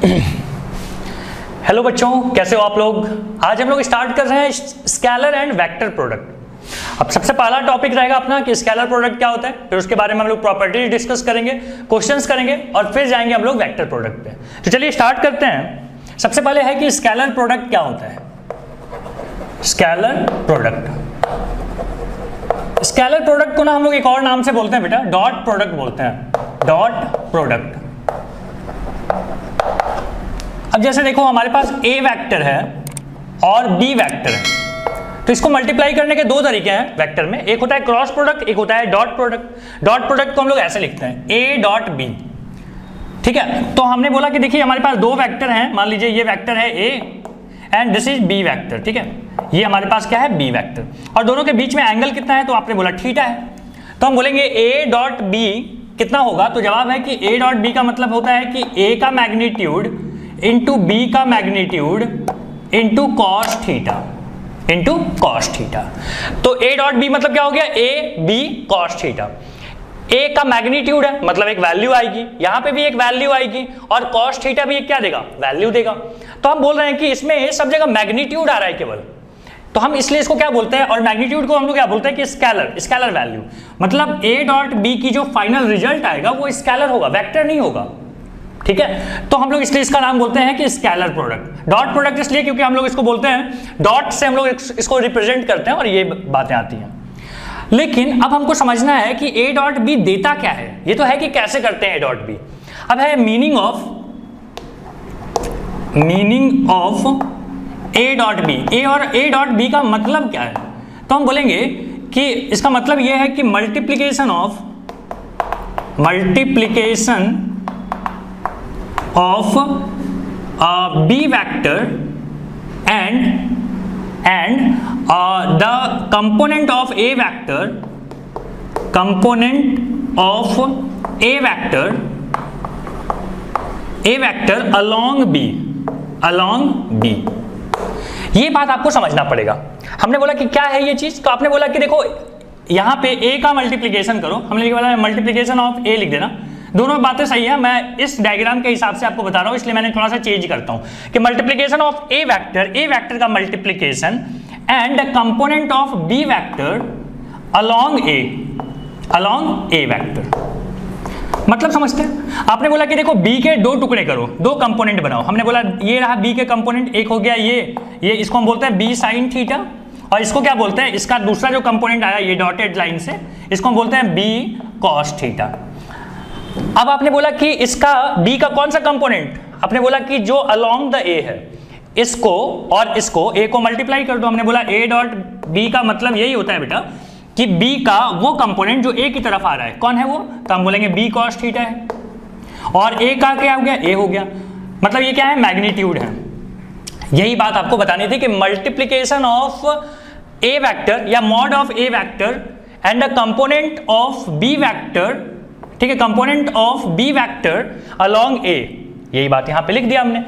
Hello बच्चों, कैसे हो आप लोग। आज हम लोग स्टार्ट कर रहे हैं स्केलर एंड वेक्टर प्रोडक्ट। अब सबसे पहला टॉपिक रहेगा अपना कि स्केलर प्रोडक्ट क्या होता है, फिर उसके बारे में हम लोग प्रॉपर्टीज डिस्कस करेंगे, क्वेश्चंस करेंगे और फिर जाएंगे हम लोग वेक्टर प्रोडक्ट पे। तो चलिए स्टार्ट करते हैं। सबसे पहले है कि स्केलर प्रोडक्ट क्या होता है। स्केलर प्रोडक्ट को ना हम लोग एक और नाम से बोलते हैं बेटा, डॉट प्रोडक्ट बोलते हैं। Dot product. अब जैसे देखो हमारे पास ए वेक्टर है और बी वेक्टर है, तो इसको मल्टीप्लाई करने के दो तरीके हैं वेक्टर में। एक होता है क्रॉस प्रोडक्ट, एक होता है डॉट प्रोडक्ट। डॉट प्रोडक्ट को हम लोग ऐसे लिखते हैं ए डॉट बी, ठीक है। तो हमने बोला कि देखिए हमारे पास दो वेक्टर हैं, मान लीजिए ये वेक्टर है A and this is B vector, ठीक है। ये हमारे पास क्या है, बी वेक्टर, और दोनों के बीच में एंगल कितना है, तो आपने बोला थीटा है। तो हम बोलेंगे ए डॉट बी कितना होगा, तो जवाब है कि ए डॉट बी का मतलब होता है कि ए का मैग्नीट्यूड इंटू बी का magnitude into cos theta, into cos theta. तो ए डॉट बी मतलब क्या हो गया, ए बी कॉस थीटा। ए का मैग्नीट्यूड है मतलब एक वैल्यू आएगी, यहां पे भी एक वैल्यू आएगी, और कॉस थीटा भी एक क्या देगा, वैल्यू देगा। तो हम बोल रहे हैं कि इसमें सब जगह मैग्नीट्यूड आ रहा है केवल, तो हम इसलिए इसको क्या बोलते हैं, और मैग्नीट्यूड को हम लोग क्या बोलते हैं कि स्केलर वैल्यू। मतलब ए डॉट बी की जो फाइनल रिजल्ट आएगा वो स्केलर होगा, वेक्टर नहीं होगा, ठीक है। तो हम लोग इसलिए इसका नाम बोलते हैं कि स्केलर प्रोडक्ट। डॉट प्रोडक्ट इसलिए क्योंकि हम लोग इसको बोलते हैं, डॉट से हम लोग इसको रिप्रेजेंट करते हैं और ये बातें आती हैं। लेकिन अब हमको समझना है कि ए डॉट बी देता क्या है। ये तो है कि कैसे करते हैं ए डॉट बी, अब है meaning of A dot B. A और ए डॉट बी का मतलब क्या है, तो हम बोलेंगे कि इसका मतलब यह है कि multiplication of B vector and the component of A vector along B. ये बात आपको समझना पड़ेगा। हमने बोला कि क्या है ये चीज, तो आपने बोला कि देखो यहां पे ए का मल्टीप्लीकेशन करो, हमने बोला मल्टीप्लीकेशन ऑफ ए लिख देना। दोनों बातें सही है, मैं इस डायग्राम के हिसाब से आपको बता रहा हूं, इसलिए मैंने थोड़ा सा चेंज करता हूं कि मल्टीप्लीकेशन ऑफ ए वेक्टर का multiplication and the component of B vector along A vector. मतलब समझते हैं। आपने बोला कि देखो बी के दो टुकड़े करो, दो कंपोनेंट बनाओ। हमने बोला ये रहा बी के कंपोनेंट, एक हो गया ये इसको हम बोलते हैं बी साइन थीटा, और इसको क्या बोलते हैं, इसका दूसरा जो कंपोनेंट आया ये डॉटेड लाइन से, इसको हम बोलते हैं बी कॉस थीटा। अब आपने बोला कि इसका बी का कौन सा कंपोनेंट, आपने बोला कि जो अलोंग द ए है, इसको और इसको ए को मल्टीप्लाई कर दो। हमने बोला ए डॉट बी का मतलब यही होता है बेटा कि बी का वो कंपोनेंट जो ए की तरफ आ रहा है, कौन है वो, तो हम बोलेंगे बी कॉस थीटा है, और ए का क्या हो गया, ए हो गया। मतलब ये क्या है, मैग्नीट्यूड है। यही बात आपको बतानी थी कि मल्टीप्लीकेशन ऑफ ए वेक्टर या mod of A vector and the component of B vector, ठीक है, component of B vector along A. यही बात यहां पे लिख दिया हमने।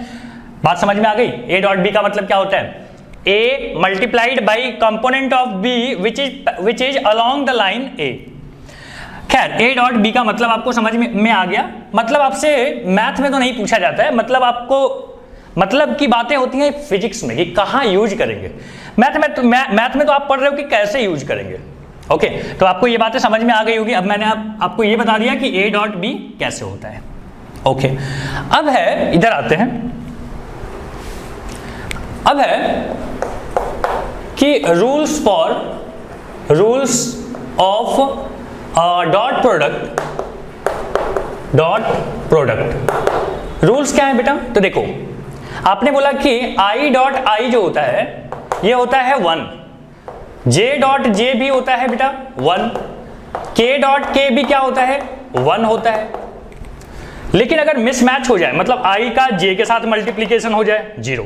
बात समझ में आ गई। ए डॉट बी का मतलब क्या होता है, A multiplied by component of B which is along the line A। खैर A डॉट B का मतलब आपको समझ में आ गया। मतलब आपसे मैथ में तो नहीं पूछा जाता है, मतलब आपको मतलब की बातें होती हैं फिजिक्स में कि कहाँ यूज करेंगे। मैथ में तो आप पढ़ रहे हो कि कैसे यूज करेंगे। ओके, तो आपको ये बातें समझ में आ गई होगी। अब मैंने आपको ये बता दिया कि A डॉट B कैसे होता है। ओके, अब है, इधर आते हैं, अब है कि rules of dot product. Rules क्या है बेटा, तो देखो आपने बोला कि आई डॉट आई जो होता है ये होता है 1, जे डॉट जे भी होता है बेटा 1, के डॉट के भी क्या होता है 1 होता है। लेकिन अगर मिसमैच हो जाए, मतलब आई का जे के साथ मल्टीप्लीकेशन हो जाए 0,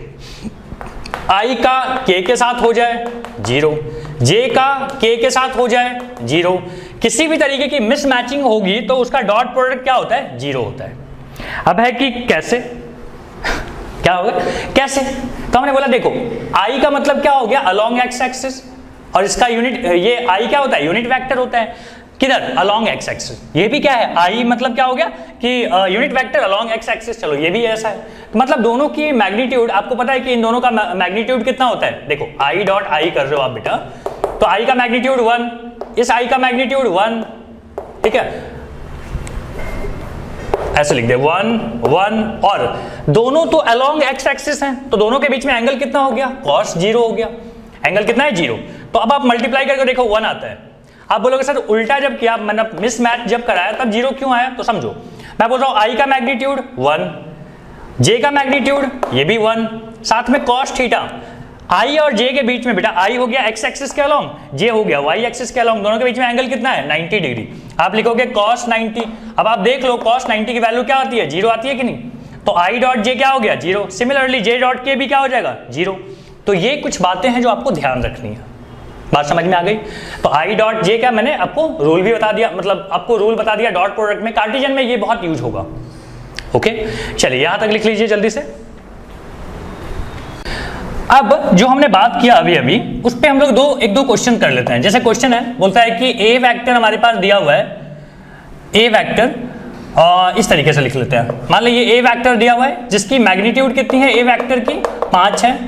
आई का के के साथ हो जाए 0, जे का के के साथ हो जाए 0, किसी भी तरीके की मिसमैचिंग होगी तो उसका डॉट प्रोडक्ट क्या होता है, 0 होता है। अब है कि कैसे क्या होगा, कैसे, तो हमने बोला देखो आई का मतलब क्या हो गया, अलोंग एक्स एक्सिस, और इसका यूनिट, ये आई क्या होता है, यूनिट वेक्टर होता है। किधर, अलोंग एक्स एक्सिस। ये भी क्या है, आई मतलब क्या हो गया कि unit vector along x axis. चलो ये भी ऐसा है, तो मतलब दोनों की मैग्नीट्यूड, आपको पता है कि इन दोनों का मैग्नीट्यूड कितना होता है। देखो आई डॉट आई कर रहे हो आप बेटा, तो आई का मैग्नीट्यूड 1, इस आई का मैग्नीट्यूड 1, ठीक है, ऐसे लिख दे 1 1, और दोनों तो अलोंग एक्स एक्सिस हैं, तो दोनों के बीच में एंगल कितना हो गया, cos 0 हो गया। एंगल कितना है, 0। तो अब आप मल्टीप्लाई करके देखो 1 आता है। आप बोलोगे सर उल्टा जब किया, मतलब मिसमैच जब कराया तब 0 क्यों आया, तो समझो मैं बोल रहा हूं आई का मैग्नीट्यूड 1, जे का मैग्नीट्यूड ये भी 1, साथ में cos थीटा। आई और जे के बीच में बेटा आई हो गया एक्स एक्सिस के अलोंग, जे हो गया वाई एक्सिस के अलोंग, दोनों के बीच में एंगल कितना है 90 डिग्री। आप लिखोगे cos 90। अब आप देख लो cos 90 की वैल्यू क्या आती है, 0 आती है कि नहीं, तो आई डॉट जे क्या हो गया 0, सिमिलरली जे डॉट के भी क्या हो जाएगा 0। तो ये कुछ बातें हैं जो आपको ध्यान रखनी है। बात समझ में आ गई। तो आई डॉट जे क्या, मैंने आपको रूल भी बता दिया, मतलब आपको रूल बता दिया डॉट प्रोडक्ट में, कार्टेशियन में ये बहुत यूज होगा। ओके चलिए यहां तक लिख लीजिए जल्दी से। अब जो हमने बात किया अभी अभी, उस पे हम लोग एक दो क्वेश्चन कर लेते हैं। जैसे क्वेश्चन है, बोलता है कि ए वेक्टर हमारे पास दिया हुआ है, ए वेक्टर इस तरीके से लिख लेते हैं। मान लीजिए ए वेक्टर दिया हुआ है जिसकी मैग्नीट्यूड कितनी है, ए वेक्टर की 5 है,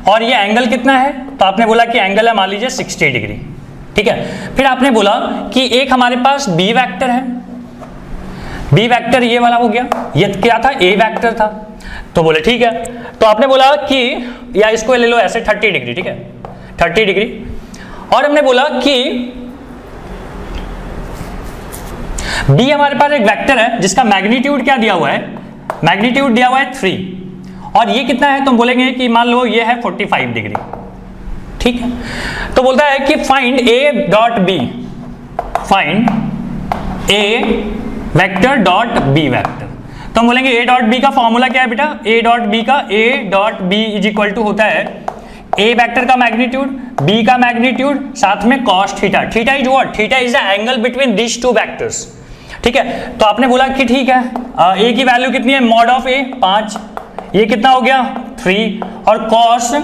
और ये एंगल कितना है, तो आपने बोला कि एंगल है मान लीजिए 60 डिग्री, ठीक है। फिर आपने बोला कि एक हमारे पास बी वेक्टर है, बी वेक्टर ये वाला हो गया, ये क्या था ए वेक्टर था, तो बोले ठीक है। तो आपने बोला कि या इसको ले लो ऐसे 30 डिग्री, ठीक है 30 डिग्री, और हमने बोला कि बी हमारे पास एक वेक्टर है जिसका मैग्नीट्यूड क्या दिया हुआ है, मैग्नीट्यूड दिया हुआ है 3, और ये कितना है, तो हम बोलेंगे कि मान लो ये है 45 डिग्री, ठीक है। तो बोलता है कि find A dot B, find A vector dot B vector. तो हम बोलेंगे ए डॉट बी का फॉर्मूला क्या है बेटा, ए डॉट बी का, A dot B is equal to होता है ए वेक्टर का मैग्नीट्यूड, बी का मैग्नीट्यूड, साथ में cos theta. Theta is what, theta is the angle between this two vectors, ठीक है। तो आपने बोला कि ठीक है, ए की वैल्यू कितनी है, मॉड ऑफ ए 5, ये कितना हो गया 3, और cos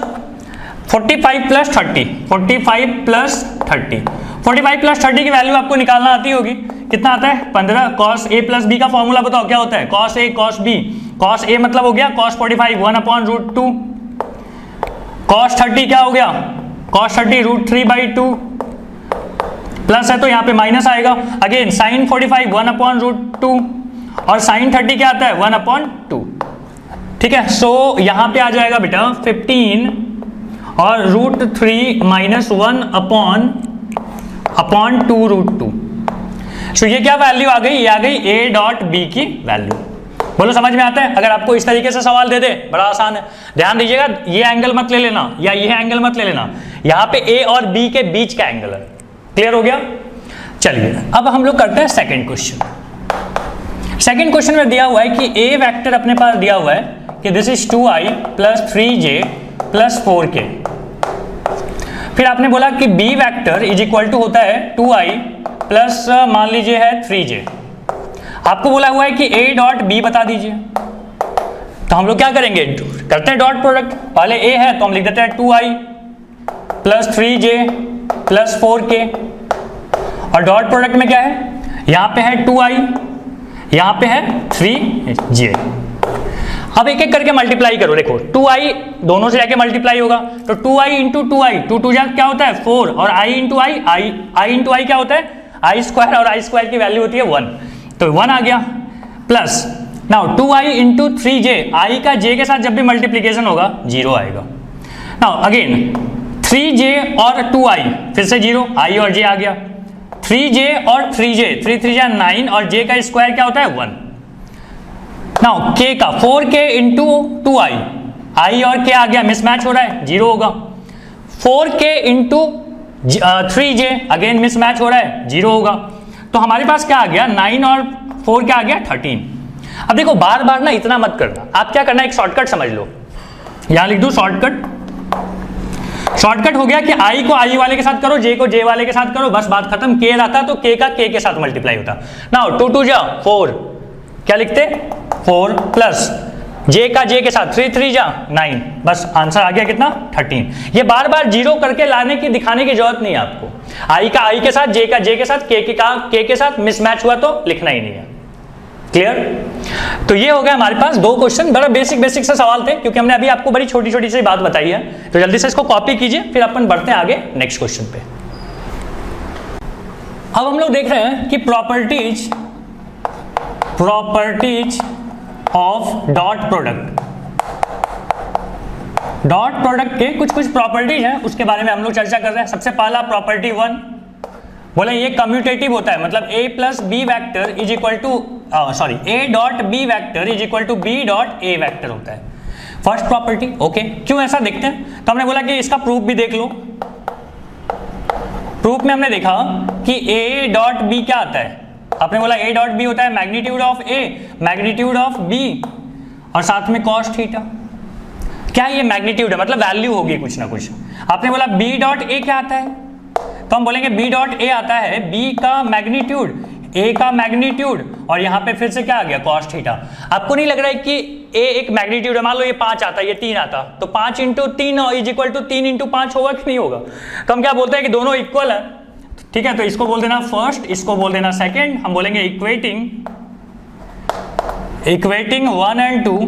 45 प्लस 30, 45 प्लस 30, 45 प्लस 30 की वैल्यू आपको निकालना आती होगी, कितना आता है 15। cos a प्लस बी का फॉर्मूला बताओ क्या होता है, cos a cos b, cos a मतलब हो गया cos 45 1/√2, cos 30 क्या हो गया, cos 30 √3/2, प्लस है तो यहाँ पे माइनस आएगा, अगेन sin 45 1/√2, और sin 30 क्या आता है 1/2, ठीक है। सो यहाँ पे आ जाएगा बेटा 15 और √3 माइनस 1/2√2। तो ये क्या वैल्यू आ गई, ये आ गई ए डॉट बी की वैल्यू। बोलो समझ में आता है। अगर आपको इस तरीके से सवाल दे दे, बड़ा आसान है, ध्यान दीजिएगा, ये एंगल मत ले लेना या ये एंगल मत ले लेना, यहाँ पे ए और बी के बीच का एंगल है। क्लियर हो गया। चलिए अब हम लोग करते हैं सेकंड क्वेश्चन। सेकंड क्वेश्चन में दिया हुआ है कि ए वेक्टर अपने पास दिया हुआ है कि this is 2i plus 3j plus 4k। फिर आपने बोला कि B vector is equal to होता है 2i प्लस मान लीजिए है 3j। आपको बोला हुआ है कि a डॉट b बता दीजिए। तो हम लोग क्या करेंगे, करते हैं डॉट प्रोडक्ट। पहले a है तो हम लिख देते हैं 2i plus 3j plus 4k, और डॉट प्रोडक्ट में क्या है, यहाँ पे है 2i, यहाँ पे है 3j। अब एक एक करके मल्टीप्लाई करो। देखो 2i दोनों से जाके मल्टीप्लाई होगा, तो 2i इंटू 2i, 2 जा क्या होता है 4, और i into i, i into i क्या होता है आई स्क्वायर, और आई स्क्वायर की वैल्यू होती है 1, तो 1 आ गया। Plus now 2i into 3j, i का j के साथ जब भी मल्टीप्लीकेशन होगा 0 आएगा। नाउ अगेन 3j और 2i फिर से 0, i और j आ गया, 3j और 3j, 3 3 जा 9, और j का स्क्वायर क्या होता है 1। नाउ k का 4k इंटू 2i, i और k आ गया, मिसमैच हो रहा है 0 होगा। 4k into 3j again mismatch हो रहा है 0 होगा। तो हमारे पास क्या आ गया 9 और 4 क्या आ गया 13। अब देखो बार बार ना इतना मत करना, आप क्या करना, एक शॉर्टकट समझ लो, यहां लिख दो शॉर्टकट। शॉर्टकट हो गया कि i को i वाले के साथ करो, j को j वाले के साथ करो, बस बात खत्म। k रहता तो k का k के साथ मल्टीप्लाई होता। नाउ 2 2 जा 4, क्या लिखते 4 प्लस जे का जे के साथ 3 3 जा 9, बस आंसर आ गया कितना 13। ये बार बार जीरो करके लाने की दिखाने की जरूरत नहीं है आपको। आई का आई के साथ, जे का जे के साथ, के के साथ मिसमैच हुआ तो लिखना ही नहीं है। क्लियर? तो ये हो गया हमारे पास 2 क्वेश्चन, बड़ा बेसिक से सवाल थे, क्योंकि हमने अभी आपको बड़ी छोटी छोटी सी बात बताई है। तो जल्दी से इसको कॉपी कीजिए, फिर अपन बढ़ते हैं आगे नेक्स्ट क्वेश्चन पे। अब हम लोग देख रहे हैं कि properties of dot product. Dot product के कुछ प्रॉपर्टीज हैं, उसके बारे में हम लोग चर्चा कर रहे हैं। सबसे पहला प्रॉपर्टी 1 बोले ये कम्यूटेटिव होता है, मतलब a plus B vector is equal to a dot B vector is equal to b dot a vector होता है। फर्स्ट प्रॉपर्टी ओके, क्यों ऐसा देखते हैं? तो हमने बोला कि इसका प्रूफ भी देख लो। प्रूफ में हमने देखा कि a डॉट b क्या आता है, आपने बोला a डॉट b होता है magnitude of a magnitude of b और साथ में कॉस थीटा। क्या ये मैग्नीट्यूड है, मतलब वैल्यू होगी कुछ ना कुछ। आपने बोला b डॉट a क्या आता है, तो हम बोलेंगे b डॉट a आता है b का मैग्नीट्यूड, a का मैग्नीट्यूड और यहाँ पे फिर से क्या आ गया कॉस थीटा। आपको नहीं लग रहा है कि a एक मैग्नीट्यूड है, मान लो ये 5 आता है, ये 3 आता, तो 5 into 3 is equal to 3 into 5 होगा कि नहीं होगा? तो हम क्या बोलते हैं कि दोनों इक्वल है, ठीक है। तो इसको बोल देना फर्स्ट, इसको बोल देना सेकेंड। हम बोलेंगे इक्वेटिंग 1 एंड 2,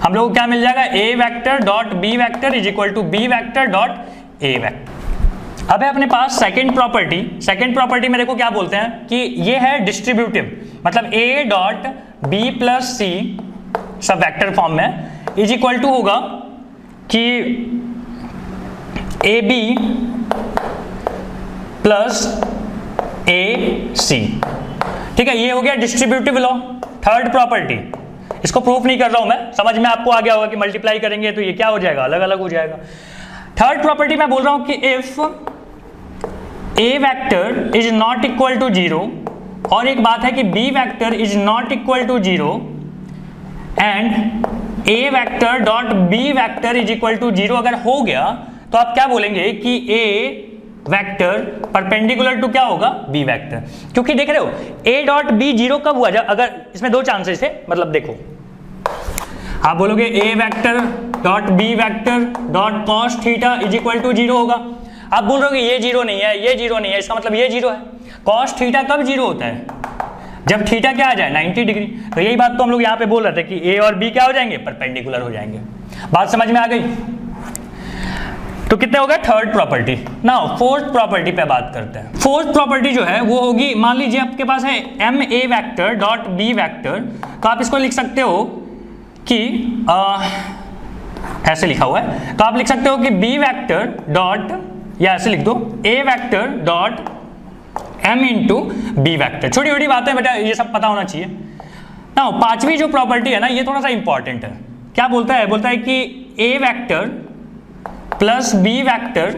हम लोग को क्या मिल जाएगा a vector dot b vector is equal to b vector dot a vector. अब है अपने पास सेकंड प्रॉपर्टी। सेकंड प्रॉपर्टी में देखो क्या बोलते हैं कि ये है डिस्ट्रीब्यूटिव, मतलब a dot b plus c सब वेक्टर फॉर्म में इज इक्वल टू होगा कि ab प्लस ac, ठीक है। ये हो गया डिस्ट्रीब्यूटिव लॉ, थर्ड प्रॉपर्टी। इसको प्रूफ नहीं कर रहा हूं मैं, समझ में आपको आ गया होगा कि मल्टीप्लाई करेंगे तो ये क्या हो जाएगा, अलग अलग हो जाएगा। थर्ड प्रॉपर्टी मैं बोल रहा हूं कि if a vector is not equal to 0, और एक बात है कि b vector is not equal to 0 and a vector dot b vector is equal to 0 अगर हो गया तो आप क्या बोलेंगे कि a वेक्टर परपेंडिकुलर टू क्या होगा b वेक्टर। क्योंकि देख रहे हो a डॉट b 0 कब हुआ, अगर इसमें 2 चांसेस है, मतलब देखो आप बोलोगे a vector dot b vector dot cos theta is equal to 0 होगा। आप बोल रहे हो ये 0 नहीं है, ये 0 नहीं है, इसका मतलब ये 0 है। कॉस थीटा कब 0 होता है, जब थीटा क्या आ जाए 90 डिग्री। तो यही बात तो हम लोग यहाँ पे बोल रहे थे कि a और b क्या हो जाएंगे, परपेंडिकुलर हो जाएंगे। बात समझ में आ गई? तो कितने हो गए, third property. Now fourth property पे बात करते हैं। फोर्थ प्रॉपर्टी जो है वो होगी, मान लीजिए आपके पास है m a vector dot b vector, तो आप इसको लिख सकते हो कि ऐसे लिखा हुआ है, तो आप लिख सकते हो कि b वेक्टर डॉट, या ऐसे लिख दो a vector dot m into b vector. छोटी छोटी बातें बेटा ये सब पता होना चाहिए। नाउ पांचवी जो प्रॉपर्टी है ना, ये थोड़ा सा इंपॉर्टेंट है। क्या बोलता है, बोलता है कि a vector plus b vector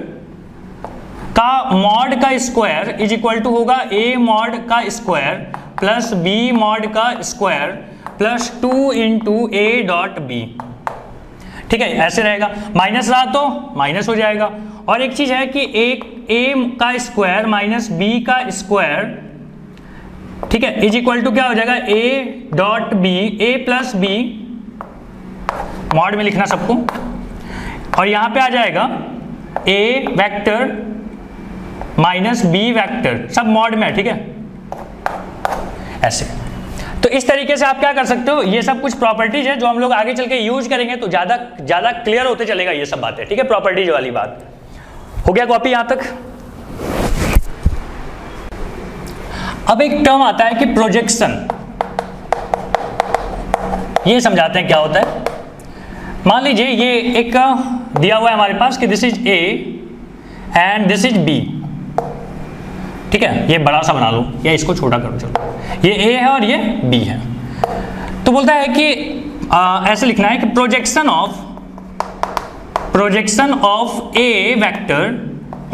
का मॉड का स्क्वायर इज इक्वल टू होगा a मॉड का स्क्वायर प्लस b मॉड का square plus 2 into a dot b, ठीक है। ऐसे रहेगा, माइनस रहा तो माइनस हो जाएगा। और एक चीज है कि a का स्क्वायर माइनस b का स्क्वायर, ठीक है, इज इक्वल टू क्या हो जाएगा a dot b, a plus b mod में लिखना सबको, और यहां पे आ जाएगा a vector minus b vector, सब मॉड में, ठीक है, ऐसे। तो इस तरीके से आप क्या कर सकते हो, ये सब कुछ प्रॉपर्टीज है जो हम लोग आगे चल के यूज करेंगे तो ज्यादा क्लियर होते चलेगा ये सब बातें, ठीक है। प्रॉपर्टीज वाली बात हो गया कॉपी यहां तक। अब एक टर्म आता है कि प्रोजेक्शन, ये समझाते हैं क्या होता है। मान लीजिए ये एक दिया हुआ है हमारे पास कि this is a and this is b, ठीक है। ये बड़ा सा बना लो या इसको छोटा करो, चलो ये a है और ये b है। तो बोलता है कि ऐसे लिखना है कि projection of a vector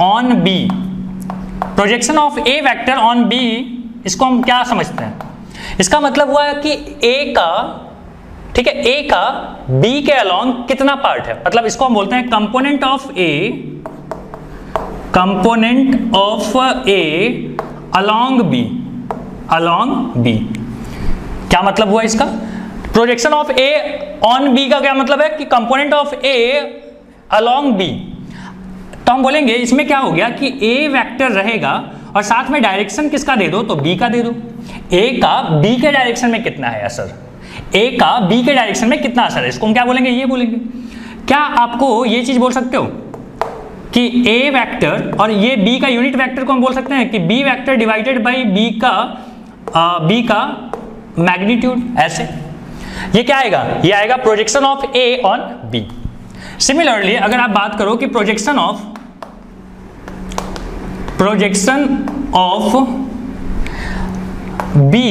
on b, projection of a vector on b, इसको हम क्या समझते हैं, इसका मतलब हुआ है कि a का, ठीक है, a का b के अलोंग कितना पार्ट है, मतलब इसको हम बोलते हैं component of a along b। क्या मतलब हुआ इसका, projection of A on B का क्या मतलब है कि component of A along B. तो हम बोलेंगे इसमें क्या हो गया कि ए वेक्टर रहेगा और साथ में डायरेक्शन किसका दे दो, तो बी का दे दो। ए का बी के डायरेक्शन में कितना है असर, ए का बी के डायरेक्शन में कितना असर है, इसको हम क्या बोलेंगे, ये बोलेंगे। क्या आपको ये चीज बोल सकते हो कि ए वेक्टर और ये बी का यूनिट वेक्टर को हम बोल सकते हैं कि B vector divided by B का मैग्नीट्यूड, ऐसे ये क्या आएगा, ये आएगा projection of A on B. Similarly अगर आप बात करो कि projection of B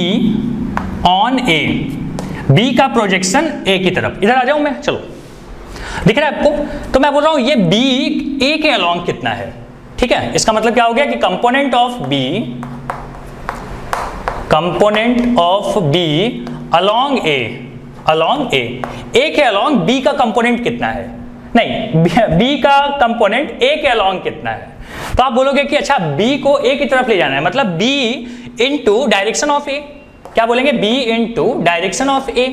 on A, B का प्रोजेक्शन ए की तरफ, इधर आ जाऊं मैं, चलो दिख रहा है आपको। तो मैं बोल रहा हूं ये बी ए के अलोंग कितना है, ठीक है। इसका मतलब क्या हो गया कि कंपोनेंट ऑफ बी अलोंग ए के अलोंग बी का कंपोनेंट कितना है, नहीं बी का कंपोनेंट ए के अलोंग कितना है। तो आप बोलोगे कि अच्छा बी को ए की तरफ ले जाना है, मतलब बी इंटू डायरेक्शन ऑफ ए, क्या बोलेंगे, बी इंटू डायरेक्शन ऑफ ए।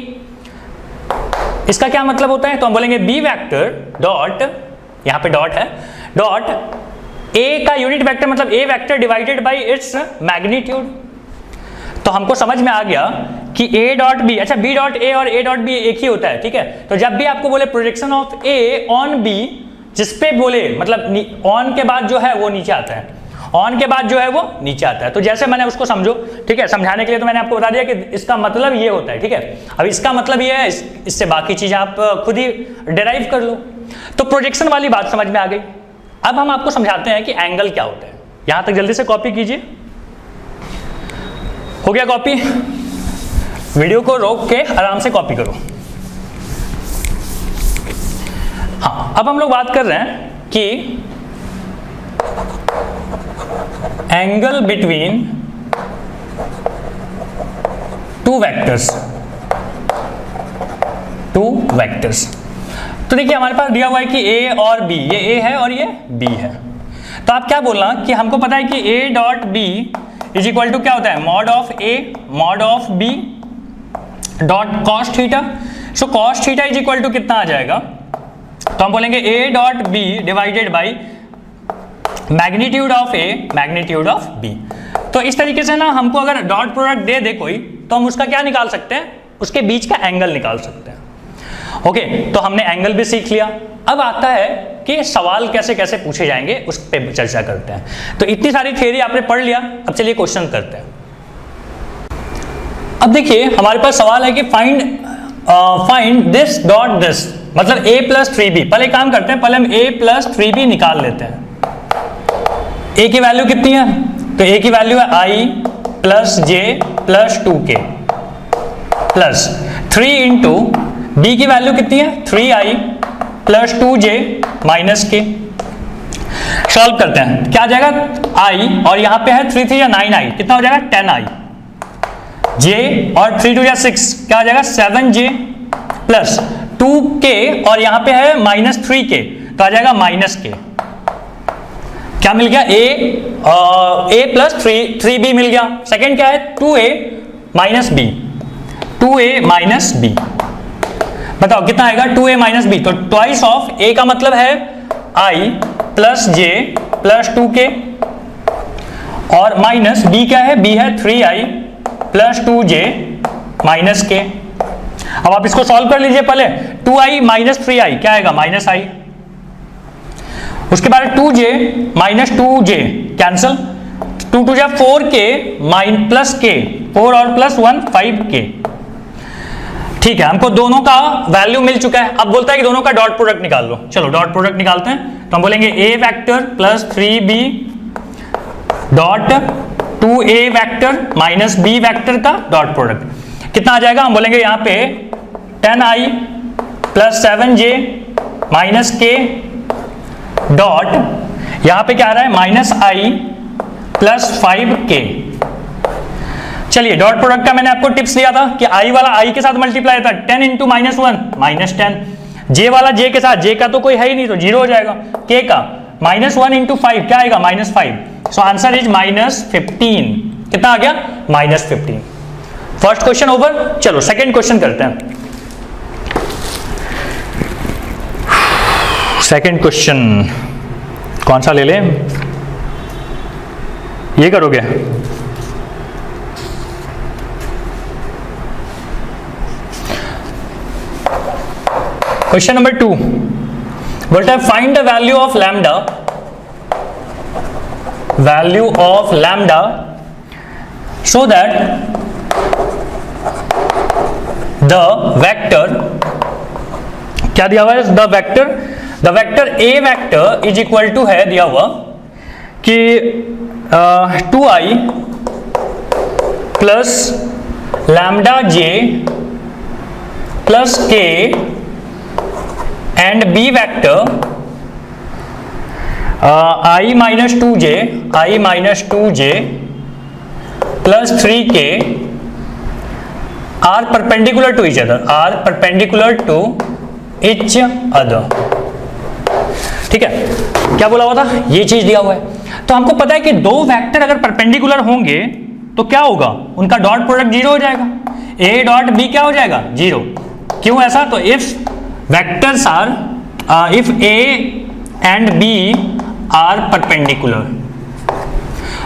इसका क्या मतलब होता है, तो हम बोलेंगे बी वेक्टर डॉट, यहां पे डॉट है, डॉट ए का यूनिट वेक्टर मतलब A vector divided by its magnitude. तो हमको समझ में आ गया कि ए डॉट बी, अच्छा बी डॉट ए और ए डॉट बी एक ही होता है, ठीक है। तो जब भी आपको बोले projection of A on B, जिसपे बोले मतलब ऑन के बाद जो है वो नीचे आता है, ऑन के बाद जो है वो नीचे आता है। तो जैसे मैंने उसको समझो, ठीक है, समझाने के लिए तो मैंने आपको बता दिया कि इसका मतलब ये होता है, ठीक है। अब इसका मतलब ये है, इससे बाकी चीजें आप खुद ही डिराइव कर लो। तो प्रोजेक्शन वाली बात समझ में आ गई। अब हम आपको समझाते हैं कि एंगल क्या होता है। यहां तक जल्दी से कॉपी कीजिए, हो गया कॉपी, वीडियो को रोक के आराम से कॉपी करो। हाँ, अब हम लोग बात कर रहे हैं कि एंगल बिटवीन टू वेक्टर्स। तो देखिए हमारे पास दिया हुआ है कि ए और बी, ये ए है और ये बी है। तो आप क्या बोलना कि हमको पता है कि A dot B is equal to क्या होता है, mod of A mod of B dot cos theta. So cos theta is equal to कितना आ जाएगा, तो हम बोलेंगे A dot B divided by magnitude of A magnitude of B. तो इस तरीके से ना हमको अगर डॉट प्रोडक्ट दे दे कोई, तो हम उसका क्या निकाल सकते हैं, उसके बीच का एंगल निकाल सकते हैं। ओके, तो हमने एंगल भी सीख लिया। अब आता है कि सवाल कैसे कैसे पूछे जाएंगे, उस पर चर्चा करते हैं। तो इतनी सारी थ्योरी आपने पढ़ लिया, अब चलिए क्वेश्चन करते हैं। अब देखिए हमारे पास सवाल है कि फाइंड दिस डॉट दिस, मतलब a प्लस 3b। पहले काम करते हैं, पहले हम a प्लस 3b निकाल लेते हैं। a की वैल्यू कितनी है, तो a की वैल्यू है i plus j plus 2k plus 3 into b की वैल्यू कितनी है, 3i plus 2j minus k। Solve करते हैं, क्या आ जाएगा, i और यहां पे है 3 3 या 9i, कितना हो जाएगा 10i, j और 3 2 या 6, क्या आ जाएगा 7j प्लस 2k और यहां पे है माइनस 3k, तो आ जाएगा माइनस k। क्या मिल गया, a प्लस 3b मिल गया। सेकंड क्या है, 2a minus b, 2a minus b, बताओ कितना आएगा 2a माइनस b। तो ट्वाइस ऑफ a का मतलब है i plus j plus 2k और माइनस b क्या है, b है 3i plus 2j minus k। अब आप इसको सॉल्व कर लीजिए, पहले 2i माइनस 3i क्या आएगा, माइनस i। उसके बाद 2j माइनस 2j कैंसल, 2 2 जा 4k माइन प्लस k, 4 और प्लस 1 5k। ठीक है, हमको दोनों का वैल्यू मिल चुका है। अब बोलता है कि दोनों का डॉट प्रोडक्ट निकाल लो। चलो डॉट प्रोडक्ट निकालते हैं। तो हम बोलेंगे a vector plus 3b dot 2a vector minus b vector का डॉट प्रोडक्ट कितना आ जाएगा, हम बोलेंगे यहाँ पे 10i plus 7j minus k dot यहाँ पे क्या आ रहा है, माइनस i प्लस 5k। चलिए डॉट प्रोडक्ट का मैंने आपको टिप्स दिया था कि i वाला i के साथ मल्टीप्लाई था, 10 इंटू माइनस 1 माइनस 10, j वाला j के साथ, j का तो कोई है ही नहीं तो 0 हो जाएगा, k का माइनस 1 इंटू 5 क्या आएगा, minus 5। So answer is minus 15। कितना आ गया, माइनस 15। First question over. चलो सेकेंड क्वेश्चन करते हैं। सेकंड क्वेश्चन कौन सा ले लें? ये करोगे? क्वेश्चन नंबर 2 बोलता है find the value of lambda, value of lambda so that the vector, क्या दिया हुआ है? The vector A vector is equal to है दिया हुआ कि 2i प्लस lambda j plus k and B vector i minus 2j plus 3k are perpendicular to each other, are perpendicular to each other. ठीक है, क्या बोला हुआ था? ये चीज दिया हुआ है। तो हमको पता है कि दो वेक्टर अगर परपेंडिकुलर होंगे तो क्या होगा? उनका डॉट प्रोडक्ट जीरो हो जाएगा। ए डॉट बी क्या हो जाएगा? जीरो। क्यों ऐसा? तो if vectors are if A and B are perpendicular,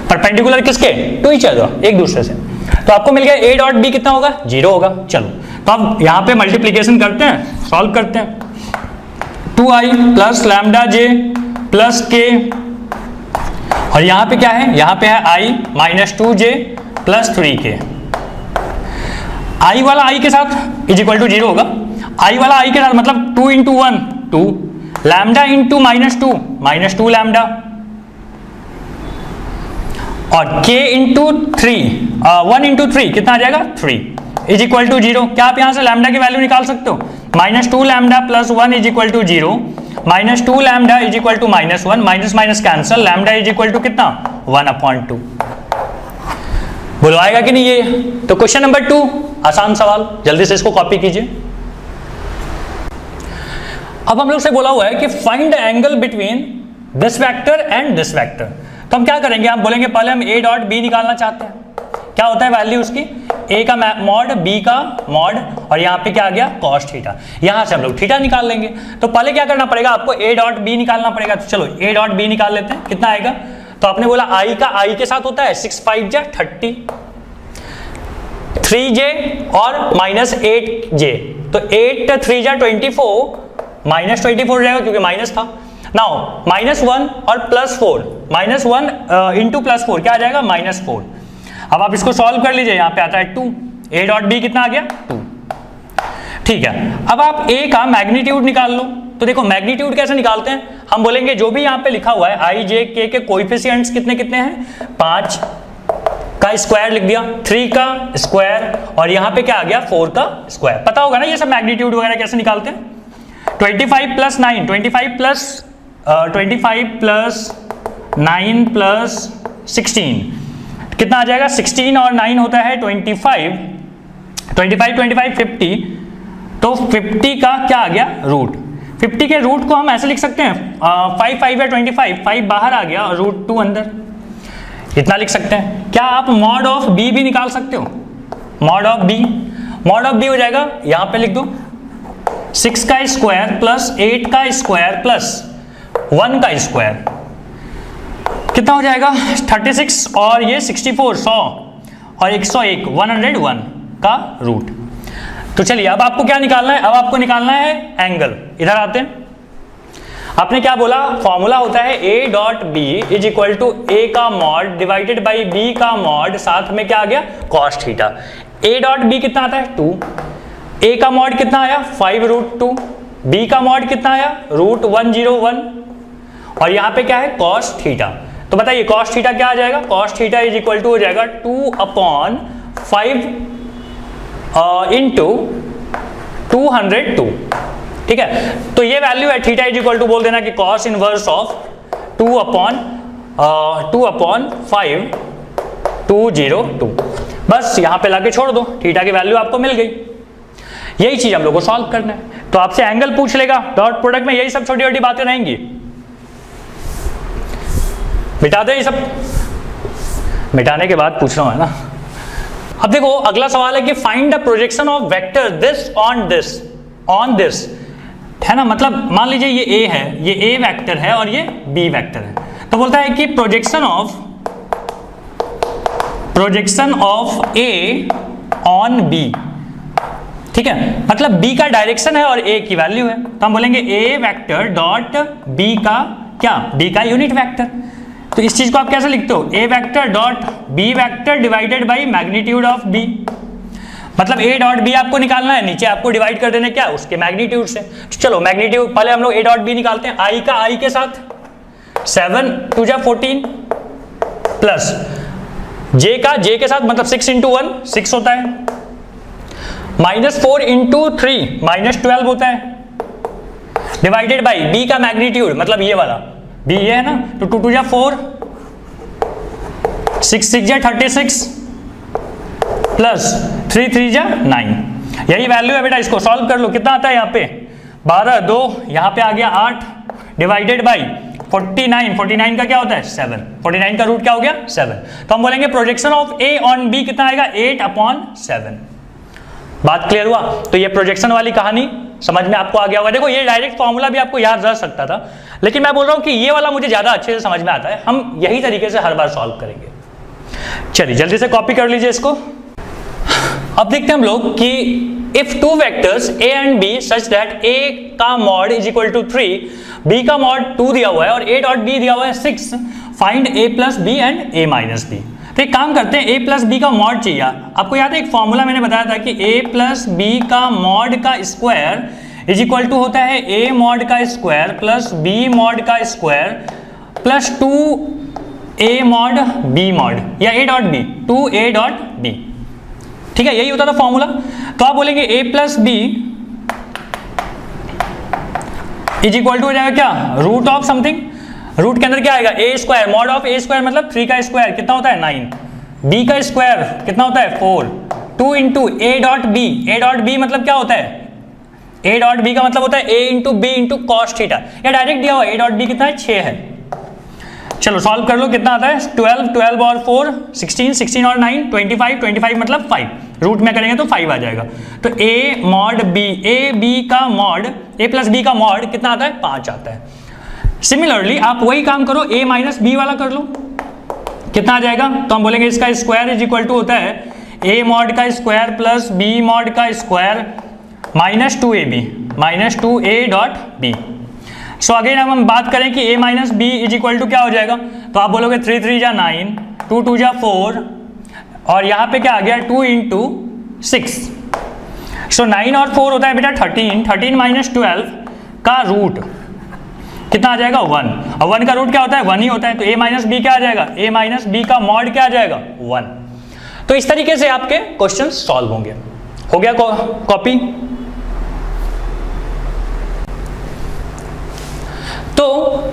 perpendicular किसके? टू ईच अदर, एक दूसरे से। तो आपको मिल गया ए डॉट बी कितना होगा? जीरो होगा। चलो तो अब यहां पे मल्टीप्लीकेशन करते हैं, सॉल्व करते हैं। 2i प्लस लैम्डा जे प्लस के, और यहां पे क्या है? यहां पे है i minus 2j plus 3k। i वाला i के साथ इज इक्वल टू जीरो होगा। i वाला i के साथ मतलब 2 into 1 2, lambda into minus two lambda, और k इंटू 1 इंटू 3 कितना आ जाएगा? 3 इज इक्वल टू जीरो। क्या आप यहां से लैम्डा की वैल्यू निकाल सकते हो? Minus 2 lambda plus 1 is equal to zero, minus 2 lambda is equal to minus 1, minus minus cancel, lambda is equal to कितना? 1/2। बोलो आएगा कि नहीं ये? तो क्वेश्चन नंबर 2 आसान सवाल, जल्दी से इसको कॉपी कीजिए। अब हम लोग से बोला हुआ है कि find the angle between this vector and this vector. तो हम क्या करेंगे? हम बोलेंगे पहले हम ए डॉट बी निकालना चाहते हैं। क्या होता है वैल्यू उसकी? ए का मॉड, बी का मॉड, और यहाँ पे क्या आ गया? Cos theta. यहाँ से हम लोग थीटा निकाल लेंगे। तो पहले क्या करना पड़ेगा? आपको ए डॉट बी निकालना पड़ेगा। तो चलो ए डॉट बी निकाल लेते हैं। कितना आएगा? तो आपने बोला आई का आई के साथ होता है 6 5 जा 30, 3j और माइनस 8j, तो 8 3 जा 24, माइनस 24 हो जाएगा क्योंकि माइनस था। नाउ माइनस 1 और प्लस 4, माइनस 1 इंटू प्लस 4 क्या आ जाएगा? माइनस 4। अब आप इसको सॉल्व कर लीजिए, यहां पे आता है 2, ए डॉट बी कितना आ गया? 2। ठीक है, अब आप ए का मैग्नीट्यूड निकाल लो। तो देखो मैग्नीट्यूड कैसे निकालते हैं? हम बोलेंगे जो भी यहां पे लिखा हुआ है आई जे के कोएफिशिएंट्स कितने कितने हैं? 5 का स्क्वायर लिख दिया, 3 का स्क्वायर, और यहां पे क्या आ गया? 4 का स्क्वायर। पता होगा ना ये सब मैग्नीट्यूड वगैरह कैसे निकालते हैं? 25 प्लस 9, 25 प्लस 9 प्लस 16 कितना आ जाएगा? 16 और 9 होता है 25, 50, तो 50 का क्या आ गया? रूट। 50 के रूट को हम ऐसे लिख सकते हैं 5 5 या 25, 5 बाहर आ गया और रूट 2 अंदर, इतना लिख सकते हैं। क्या आप मॉड ऑफ बी भी निकाल सकते हो? मॉड ऑफ बी हो जाएगा, यहां पे लिख दो 6 का स्क्वायर प्लस 8 का स्क्वायर प्लस 1 का स्क्वायर, कितना हो जाएगा? 36 और ये 64, 100 और 101, 101 का रूट। तो चलिए अब आपको क्या निकालना है? अब आपको निकालना है एंगल। इधर आते हैं। आपने क्या बोला? फॉर्मूला होता है A dot B is equal to A का मॉड डिवाइडेड बाई बी का मॉड, साथ में क्या आ गया? Cos theta. A dot B कितना आता है? 2। ए का मॉड कितना आया? 5√2। बी का मॉड कितना आया? √101, और यहां पे क्या है? Cos theta. तो बताइए कॉस थीटा क्या आ जाएगा? Cos theta is equal to हो जाएगा 2/5 इंटू 202। ठीक है, तो ये वैल्यू है थीटा इज इक्वल टू, बोल देना कि कॉस इनवर्स ऑफ 2/5 202। बस यहां पे लाके छोड़ दो, थीटा की वैल्यू आपको मिल गई। यही चीज हम लोग को सॉल्व करना है। तो आपसे एंगल पूछ लेगा, डॉट प्रोडक्ट में यही सब छोटी छोटी बातें रहेंगी। मिटा दे ये सब, मिटाने के बाद पूछ रहा हूं, है ना। अब देखो अगला सवाल है कि find the projection of vector this on this है ना, मतलब मान लीजिए ये ए है, ये ए वेक्टर है और ये बी वेक्टर है, तो बोलता है कि projection of A on B, ठीक है, मतलब b का डायरेक्शन है और a की वैल्यू है, तो हम बोलेंगे a वेक्टर डॉट b का क्या, b का यूनिट वेक्टर। तो इस चीज को आप कैसे लिखते हो, a vector dot b vector divided by magnitude of b, मतलब a डॉट b आपको निकालना है, नीचे आपको डिवाइड कर देना क्या, उसके मैग्नीट्यूड से। चलो मैग्नीट्यूड पहले हम लोग a डॉट b निकालते हैं, i का i के साथ 7 2 जा 14 प्लस j का j के साथ, मतलब 6 इंटू 1 6 होता है, -4 इंटू 3 -12 होता है, डिवाइडेड बाई b का मैग्नीट्यूड, मतलब ये वाला b ये है ना, तो 2 2 जा 4 6 6 जा 36 प्लस 3 3 जा 9, यही वैल्यू है बेटा। इसको सॉल्व कर लो, कितना आता है यहाँ पे 12 2, यहाँ पे आ गया 8 डिवाइडेड बाई 49 का क्या होता है 7, 49 का रूट क्या हो गया 7, तो हम बोलेंगे projection of a on b कितना आएगा 8/7। बात क्लियर हुआ? तो ये प्रोजेक्शन वाली कहानी समझ में आपको आ गया होगा। देखो ये डायरेक्ट फॉर्मूला भी आपको याद रह सकता था, लेकिन मैं बोल रहा हूं कि ये वाला मुझे ज्यादा अच्छे से समझ में आता है, हम यही तरीके से हर बार सॉल्व करेंगे। चलिए जल्दी से कॉपी कर लीजिए इसको। अब देखते हैं हम लोग कि if two vectors a and b such that a का mod is equal to 3, b का मॉड 2 दिया हुआ है और a डॉट b दिया हुआ है 6, find a plus b and a minus b। तो एक काम करते हैं, a प्लस बी का मॉड चाहिए। आपको याद है एक फॉर्मूला मैंने बताया था कि a प्लस बी का मॉड का स्क्वायर इज इक्वल टू होता है a मॉड का स्क्वायर प्लस b मॉड का square plus 2a mod b mod, या a dot b 2a dot b, ठीक है, यही होता था फॉर्मूला। तो आप बोलेंगे a plus B is equal to हो जाएगा क्या, रूट ऑफ समथिंग, रूट के अंदर क्या आएगा a square, mod of a square मतलब 3 का स्क्वायर कितना होता है 9, b का स्क्वायर कितना होता है 4, 2 इंटू a डॉट b मतलब क्या होता है, a डॉट b का मतलब होता है a into b into cos theta, या डायरेक्ट दिया हुआ a डॉट b कितना है 6 है। चलो सॉल्व कर लो, कितना आता है 12 और 4 16 और 9 25 मतलब 5, रूट में करेंगे तो 5 आ जाएगा। तो a mod b, a plus b का मॉड कितना आता है 5 आता है। सिमिलरली आप वही काम करो, a माइनस बी वाला कर लो, कितना आ जाएगा, तो हम बोलेंगे इसका स्क्वायर इज इक्वल टू होता है a मॉड का स्क्वायर प्लस b मॉड का square minus 2a dot b। So again हम बात करें कि a minus B is equal to क्या हो जाएगा, तो आप बोलोगे 3 3 जा 9, 2 2 जा 4 और यहाँ पे क्या आ गया 2 इंटू 6, सो 9 और 4 होता है बेटा 13 माइनस 12 का रूट कितना आ जाएगा 1, और 1 का रूट क्या होता है 1 ही होता है, तो a माइनस बी क्या आ जाएगा, a माइनस बी का मॉड क्या आ जाएगा 1। तो इस तरीके से आपके क्वेश्चन सॉल्व होंगे। हो गया कॉपी? तो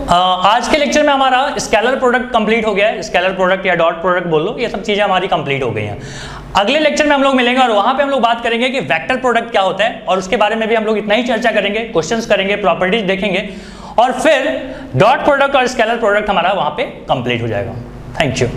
आज के लेक्चर में हमारा स्केलर प्रोडक्ट कंप्लीट हो गया है, स्केलर प्रोडक्ट या डॉट प्रोडक्ट बोल लो, ये सब चीजें हमारी कंप्लीट हो गई हैं। अगले लेक्चर में हम लोग मिलेंगे और वहां पे हम लोग बात करेंगे कि वेक्टर प्रोडक्ट क्या होता है, और उसके बारे में भी हम लोग इतना ही चर्चा करेंगे, क्वेश्चंस करेंगे, प्रॉपर्टीज देखेंगे, और फिर डॉट प्रोडक्ट और स्केलर प्रोडक्ट हमारा वहां पे कंप्लीट हो जाएगा। Thank you.